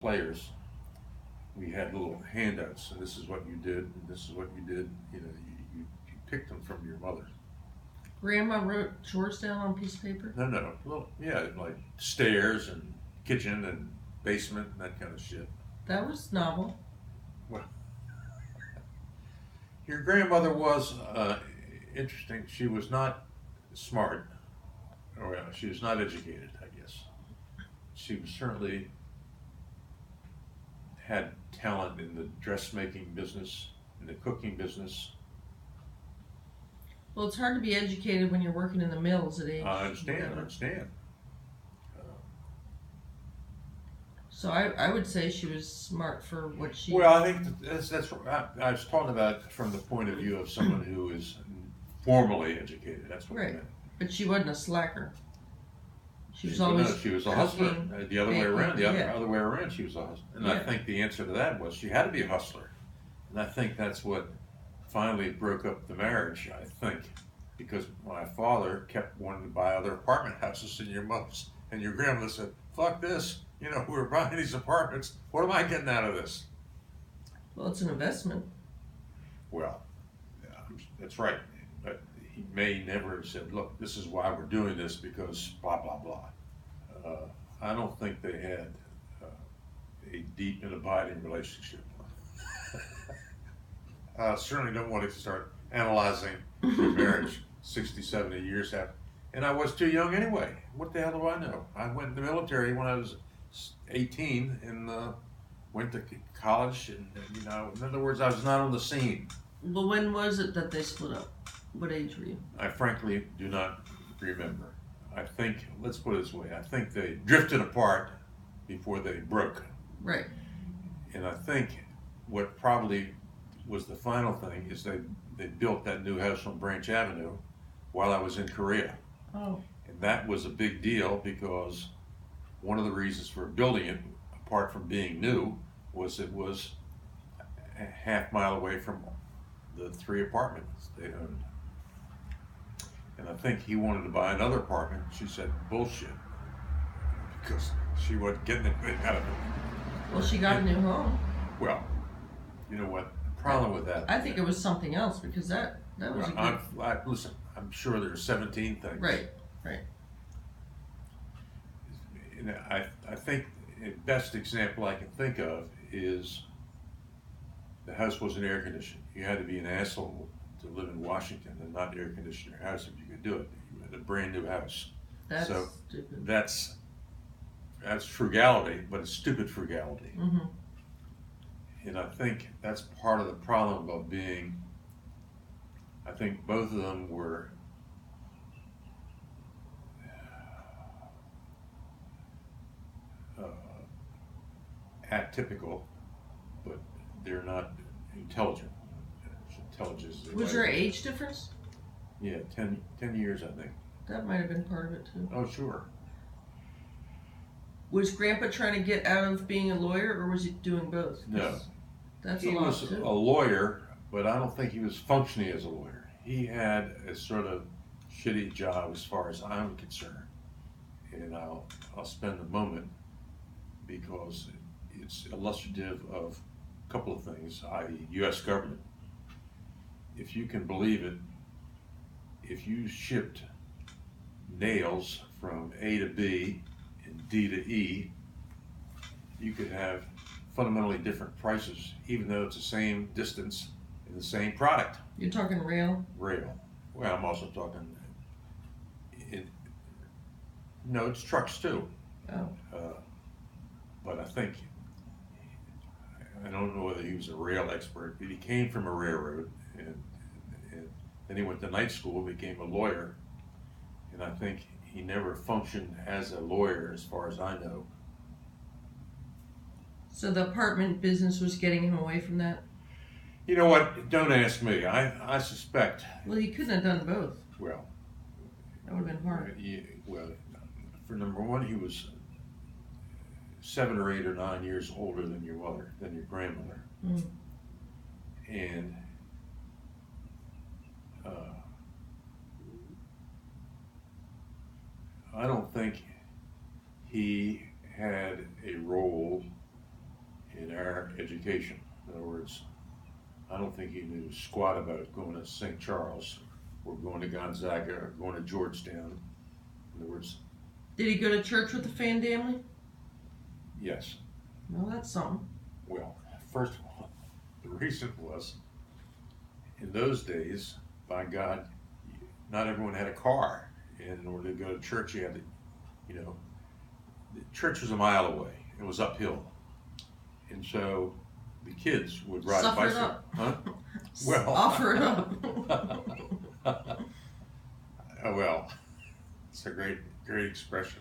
players, we had little handouts, and this is what you did, and this is what you did. You know, you picked them from your mother. Grandma wrote chores down on a piece of paper? No, no, well, yeah, like stairs and kitchen and basement and that kind of shit. That was novel. Well, your grandmother was interesting. She was not smart, or she was not educated, I guess. She was certainly had talent in the dressmaking business, in the cooking business. Well, it's hard to be educated when you're working in the mills at age. I understand. whatever. I understand. So I would say she was smart for what she. Well, I think that's what I was talking about from the point of view of someone who is formally educated. That's what I Right. meant. But she wasn't a slacker. She was No, always. she was a hustler. cooking, The other way around. The baking, other way around. She was a hustler. And I Yeah. think the answer to that was she had to be a hustler. And I think that's what finally broke up the marriage. I think because my father kept wanting to buy other apartment houses, and your grandmother said, "Fuck this. You know, we're buying these apartments. What am I getting out of this?" Well, it's an investment. Well, yeah, that's right. But he may never have said, "Look, this is why we're doing this because blah blah blah." I don't think they had a deep and abiding relationship. I certainly don't want to start analyzing their marriage 60, 70 years after. And I was too young anyway. What the hell do I know? I went in the military when I was 18 and went to college. And, you know, in other words, I was not on the scene. Well, when was it that they split up? What age were you? I frankly do not remember. I think, let's put it this way, I think they drifted apart before they broke. Right. And I think what probably was the final thing is they built that new house on Branch Avenue while I was in Korea. Oh. And that was a big deal because one of the reasons for building it, apart from being new, was it was a half mile away from the 3 apartments they owned. And I think he wanted to buy another apartment. She said, bullshit, because she wasn't getting anything out of it. Well, she got a new home. Well, you know what? The problem with that. I think it was something else because that was a good. Listen, I'm sure there's 17 things. Right. And I think the best example I can think of is the house wasn't air conditioned. You had to be an asshole to live in Washington and not air condition your house if you could do it. You had a brand new house. That's So stupid. that's frugality, but it's stupid frugality. Mm-hmm. And I think that's part of the problem about being, I think both of them were atypical, but they're not intelligent. Intelligence. Was there an age difference? Yeah, 10 years, I think. That might have been part of it too. Oh, sure. Was Grandpa trying to get out of being a lawyer, or was he doing both? 'Cause No. That's He a lot was too. a lawyer, but I don't think he was functioning as a lawyer. He had a sort of shitty job as far as I'm concerned. And I'll spend a moment because it's illustrative of a couple of things, i.e. U.S. government. If you can believe it, if you shipped nails from A to B and D to E, you could have fundamentally different prices, even though it's the same distance and the same product. You're talking rail? Rail. Well, I'm also talking, no, it's trucks too. Oh. But I think, I don't know whether he was a rail expert, but he came from a railroad, and then he went to night school, became a lawyer, and I think he never functioned as a lawyer as far as I know. So the apartment business was getting him away from that? You know what? Don't ask me. I suspect. Well, he couldn't have done both. Well, That would have been hard. well, for number one, he was 7 or 8 or 9 years older than your mother, than your grandmother, and I don't think he had a role education. In other words, I don't think he knew squat about going to St. Charles or going to Gonzaga or going to Georgetown. In other words, Did he go to church with the Fan family? yes. No, that's something. Well, first of all, the reason was in those days, by God, not everyone had a car. And in order to go to church, you had to, you know, the church was a mile away. It was uphill. And so the kids would ride Suffer a it bicycle. up. Huh? Well, Offer it up. well, it's a great expression.